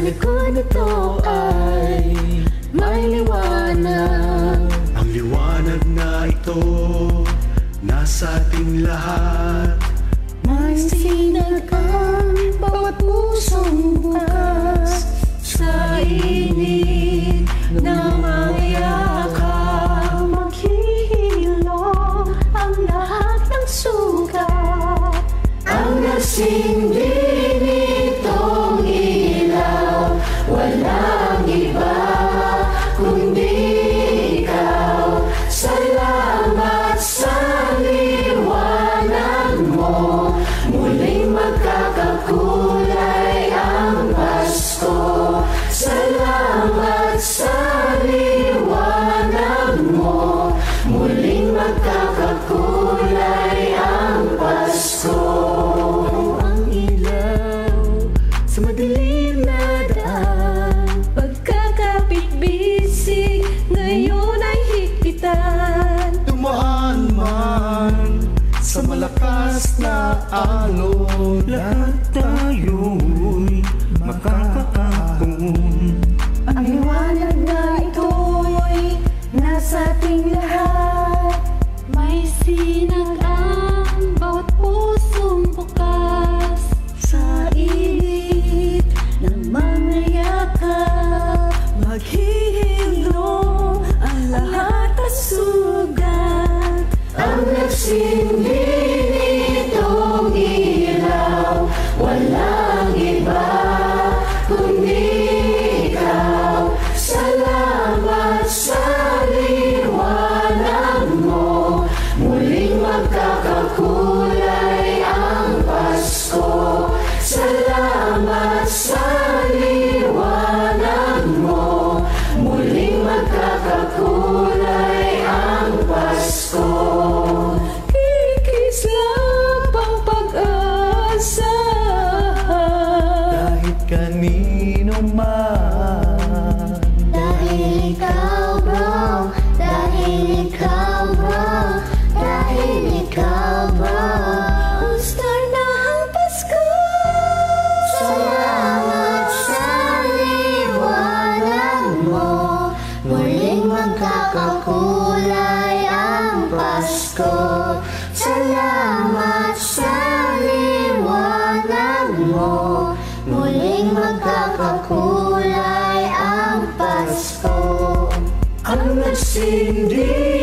likod nito ay may liwanag. Ang liwanag na ito nasa ating lahat. May sinag ang bawat pusong bukas sa init na mayakap. Maghihilom ang lahat ng sugat. Ang nagsindi nitong ilaw, walang iba kundi ikaw. Salamat sa liwanag mo, muling magkakakulay ang Pasko. Salamat sa liwanag mo, muling magkakakulay ang Pasko. Ang ilaw sa madilim na daan, pagkakapit-bisig ngayon ay higpitan. Dumaan man sa malakas na alon, lahat tayo'y makakaahon. Ang liwanag na ito'y nasa ating lahat. May sinag ang bawat pusong bukas sa init ng mga yakap. Maghihilom ang lahat ng sugat. Ang nagsindi nitong ilaw, walang iba kundi ikaw. Salamat sa liwanag mo, muling magkakakulay ang Pasko. Salamat sa liwanag mo, muling magkakakulay ang Pasko. Kikislap ang pag-asa Kahit kanino man, dahil ikaw bro, dahil ikaw bro, dahil ikaw bro. Star na ang Pasko. Salamat sa liwanag mo, muling magkakakulay ang Pasko. Salamat sa liwanag mo, muling magkakakulay ang Pasko. ang nagsindi